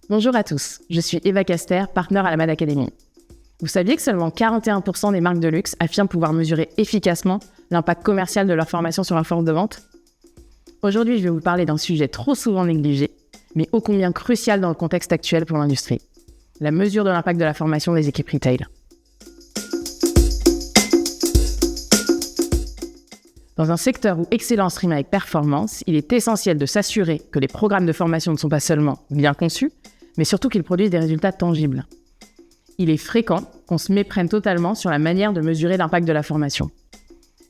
Bonjour à tous, je suis Eva Caster, partenaire à la Mad Academy. Vous saviez que seulement 41% des marques de luxe affirment pouvoir mesurer efficacement l'impact commercial de leur formation sur leur force de vente ? Aujourd'hui, je vais vous parler d'un sujet trop souvent négligé, mais ô combien crucial dans le contexte actuel pour l'industrie. La mesure de l'impact de la formation des équipes retail. Dans un secteur où excellence rime avec performance, il est essentiel de s'assurer que les programmes de formation ne sont pas seulement bien conçus, mais surtout qu'ils produisent des résultats tangibles. Il est fréquent qu'on se méprenne totalement sur la manière de mesurer l'impact de la formation.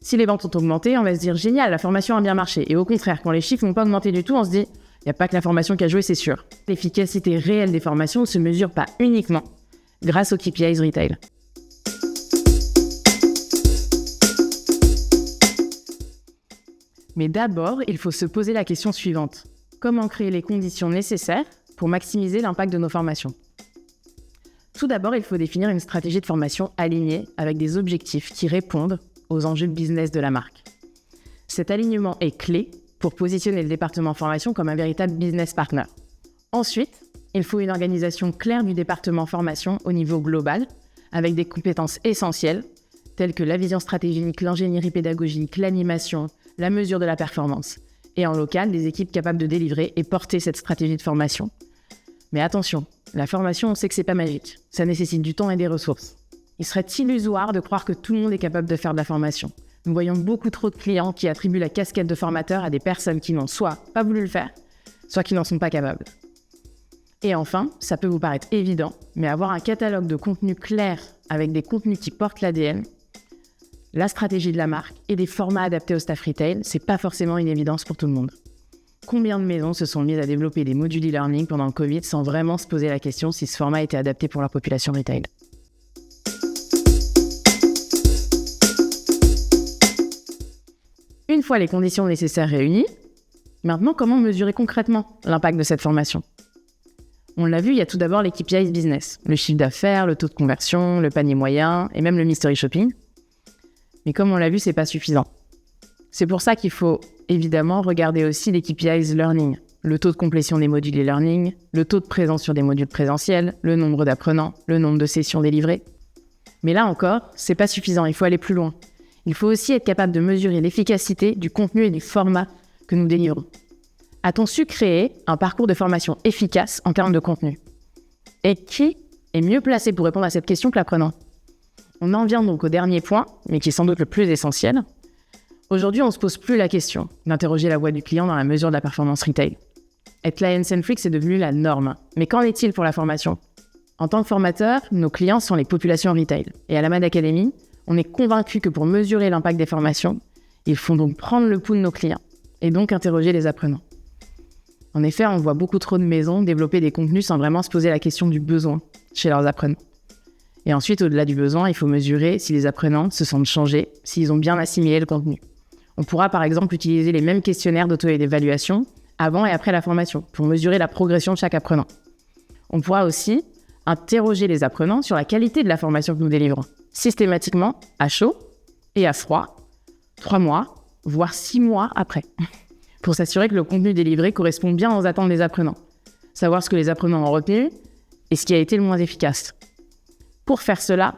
Si les ventes ont augmenté, on va se dire « génial, la formation a bien marché ». Et au contraire, quand les chiffres n'ont pas augmenté du tout, on se dit « il n'y a pas que la formation qui a joué, c'est sûr ». L'efficacité réelle des formations ne se mesure pas uniquement grâce aux KPIs retail. Mais d'abord, il faut se poser la question suivante. Comment créer les conditions nécessaires pour maximiser l'impact de nos formations ? Tout d'abord, il faut définir une stratégie de formation alignée avec des objectifs qui répondent aux enjeux business de la marque. Cet alignement est clé pour positionner le département formation comme un véritable business partner. Ensuite, il faut une organisation claire du département formation au niveau global, avec des compétences essentielles, telles que la vision stratégique, l'ingénierie pédagogique, l'animation, la mesure de la performance, et en local, des équipes capables de délivrer et porter cette stratégie de formation. Mais attention, la formation, on sait que c'est pas magique. Ça nécessite du temps et des ressources. Il serait illusoire de croire que tout le monde est capable de faire de la formation. Nous voyons beaucoup trop de clients qui attribuent la casquette de formateur à des personnes qui n'ont soit pas voulu le faire, soit qui n'en sont pas capables. Et enfin, ça peut vous paraître évident, mais avoir un catalogue de contenus clairs avec des contenus qui portent l'ADN, la stratégie de la marque et des formats adaptés au staff retail, c'est pas forcément une évidence pour tout le monde. Combien de maisons se sont mises à développer des modules e-learning pendant le Covid sans vraiment se poser la question si ce format était adapté pour leur population retail ? Une fois les conditions nécessaires réunies, maintenant comment mesurer concrètement l'impact de cette formation ? On l'a vu, il y a tout d'abord les KPIs business, le chiffre d'affaires, le taux de conversion, le panier moyen et même le mystery shopping. Mais comme on l'a vu, c'est pas suffisant. C'est pour ça qu'il faut évidemment regarder aussi les KPIs learning, le taux de complétion des modules e-learning, le taux de présence sur des modules présentiels, le nombre d'apprenants, le nombre de sessions délivrées. Mais là encore, c'est pas suffisant, il faut aller plus loin. Il faut aussi être capable de mesurer l'efficacité du contenu et du format que nous délivrons. A-t-on su créer un parcours de formation efficace en termes de contenu ? Et qui est mieux placé pour répondre à cette question que l'apprenant ? On en vient donc au dernier point, mais qui est sans doute le plus essentiel. Aujourd'hui, on ne se pose plus la question d'interroger la voix du client dans la mesure de la performance retail. Être client-centric, c'est devenu la norme. Mais qu'en est-il pour la formation ? En tant que formateur, nos clients sont les populations retail. Et à la Mad Academy, on est convaincu que pour mesurer l'impact des formations, il faut donc prendre le pouls de nos clients et donc interroger les apprenants. En effet, on voit beaucoup trop de maisons développer des contenus sans vraiment se poser la question du besoin chez leurs apprenants. Et ensuite, au-delà du besoin, il faut mesurer si les apprenants se sentent changés, s'ils ont bien assimilé le contenu. On pourra par exemple utiliser les mêmes questionnaires d'auto-évaluation avant et après la formation pour mesurer la progression de chaque apprenant. On pourra aussi interroger les apprenants sur la qualité de la formation que nous délivrons, systématiquement à chaud et à froid, 3 mois, voire 6 mois après, pour s'assurer que le contenu délivré correspond bien aux attentes des apprenants, savoir ce que les apprenants ont retenu et ce qui a été le moins efficace. Pour faire cela,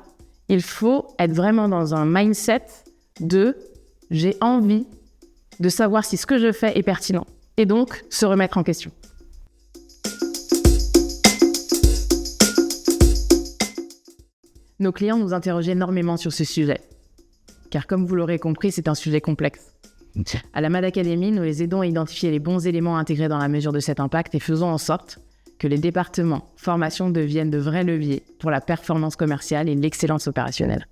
il faut être vraiment dans un mindset de « j'ai envie de savoir si ce que je fais est pertinent » et donc se remettre en question. Nos clients nous interrogent énormément sur ce sujet, car comme vous l'aurez compris, c'est un sujet complexe. À la Mad Academy, nous les aidons à identifier les bons éléments à intégrer dans la mesure de cet impact et faisons en sorte que les départements formation deviennent de vrais leviers pour la performance commerciale et l'excellence opérationnelle.